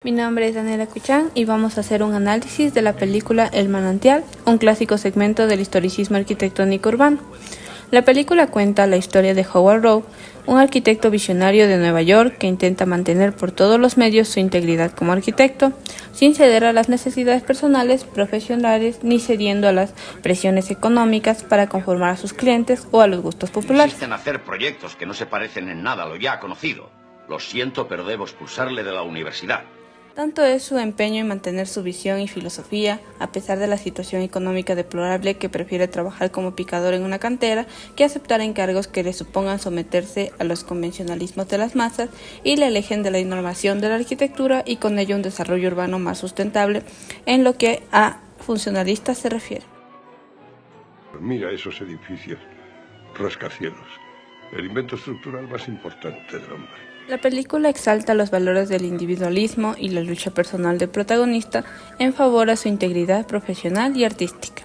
Mi nombre es Daniela Cuchán y vamos a hacer un análisis de la película El Manantial, un clásico segmento del historicismo arquitectónico urbano. La película cuenta la historia de Howard Rowe, un arquitecto visionario de Nueva York que intenta mantener por todos los medios su integridad como arquitecto, sin ceder a las necesidades personales, profesionales, ni cediendo a las presiones económicas para conformar a sus clientes o a los gustos populares. Insisten en hacer proyectos que no se parecen en nada a lo ya conocido. Lo siento, pero debo expulsarle de la universidad. Tanto es su empeño en mantener su visión y filosofía, a pesar de la situación económica deplorable, que prefiere trabajar como picador en una cantera que aceptar encargos que le supongan someterse a los convencionalismos de las masas y le alejen de la innovación de la arquitectura y con ello un desarrollo urbano más sustentable en lo que a funcionalistas se refiere. Mira esos edificios, rascacielos, el invento estructural más importante del hombre. La película exalta los valores del individualismo y la lucha personal del protagonista en favor a su integridad profesional y artística.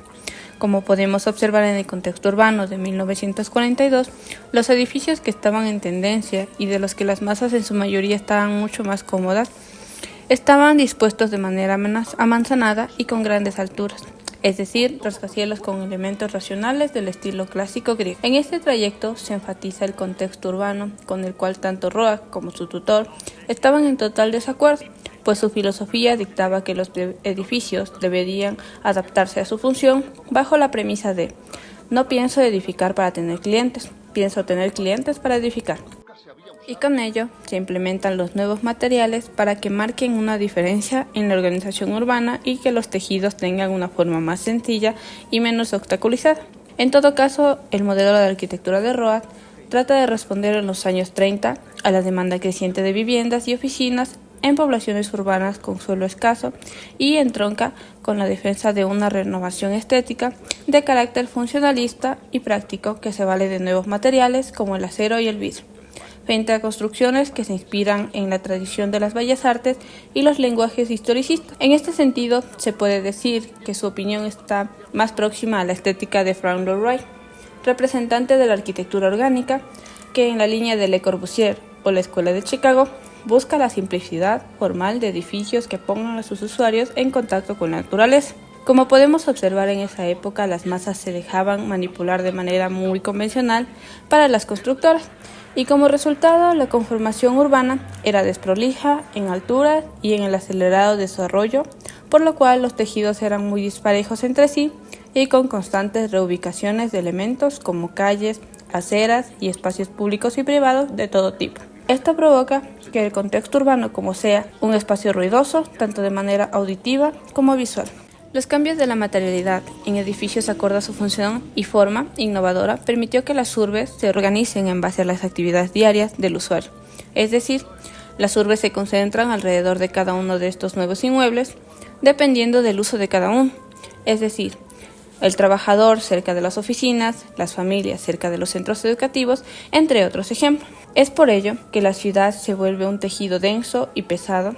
Como podemos observar en el contexto urbano de 1942, los edificios que estaban en tendencia y de los que las masas en su mayoría estaban mucho más cómodas, estaban dispuestos de manera amanzanada y con grandes alturas, es decir, rascacielos con elementos racionales del estilo clásico griego. En este trayecto se enfatiza el contexto urbano, con el cual tanto Roa como su tutor estaban en total desacuerdo, pues su filosofía dictaba que los edificios deberían adaptarse a su función bajo la premisa de: no pienso edificar para tener clientes, pienso tener clientes para edificar. Y con ello se implementan los nuevos materiales para que marquen una diferencia en la organización urbana y que los tejidos tengan una forma más sencilla y menos obstaculizada. En todo caso, el modelo de arquitectura de Roa trata de responder en los años 30 a la demanda creciente de viviendas y oficinas en poblaciones urbanas con suelo escaso y entronca con la defensa de una renovación estética de carácter funcionalista y práctico que se vale de nuevos materiales como el acero y el vidrio, frente a construcciones que se inspiran en la tradición de las bellas artes y los lenguajes historicistas. En este sentido, se puede decir que su opinión está más próxima a la estética de Frank Lloyd Wright, representante de la arquitectura orgánica, que en la línea de Le Corbusier o la Escuela de Chicago busca la simplicidad formal de edificios que pongan a sus usuarios en contacto con la naturaleza. Como podemos observar, en esa época las masas se dejaban manipular de manera muy convencional para las constructoras, y como resultado la conformación urbana era desprolija en altura y en el acelerado desarrollo, por lo cual los tejidos eran muy disparejos entre sí y con constantes reubicaciones de elementos como calles, aceras y espacios públicos y privados de todo tipo. Esto provoca que el contexto urbano como sea un espacio ruidoso, tanto de manera auditiva como visual. Los cambios de la materialidad en edificios acorde a su función y forma innovadora permitió que las urbes se organicen en base a las actividades diarias del usuario. Es decir, las urbes se concentran alrededor de cada uno de estos nuevos inmuebles, dependiendo del uso de cada uno. Es decir, el trabajador cerca de las oficinas, las familias cerca de los centros educativos, entre otros ejemplos. Es por ello que la ciudad se vuelve un tejido denso y pesado,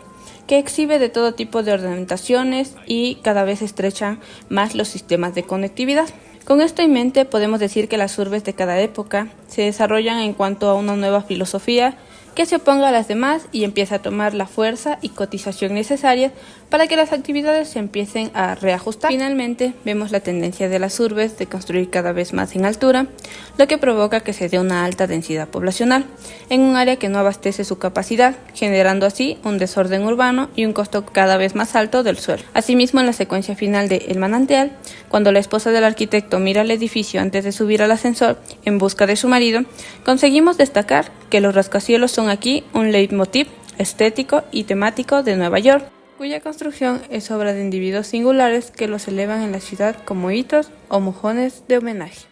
que exhibe de todo tipo de ornamentaciones y cada vez estrechan más los sistemas de conectividad. Con esto en mente, podemos decir que las urbes de cada época se desarrollan en cuanto a una nueva filosofía que se oponga a las demás y empieza a tomar la fuerza y cotización necesarias para que las actividades se empiecen a reajustar. Finalmente, vemos la tendencia de las urbes de construir cada vez más en altura, lo que provoca que se dé una alta densidad poblacional en un área que no abastece su capacidad, generando así un desorden urbano y un costo cada vez más alto del suelo. Asimismo, en la secuencia final de El Manantial, cuando la esposa del arquitecto mira el edificio antes de subir al ascensor en busca de su marido, conseguimos destacar que los rascacielos son aquí un leitmotiv estético y temático de Nueva York, cuya construcción es obra de individuos singulares que los elevan en la ciudad como hitos o mojones de homenaje.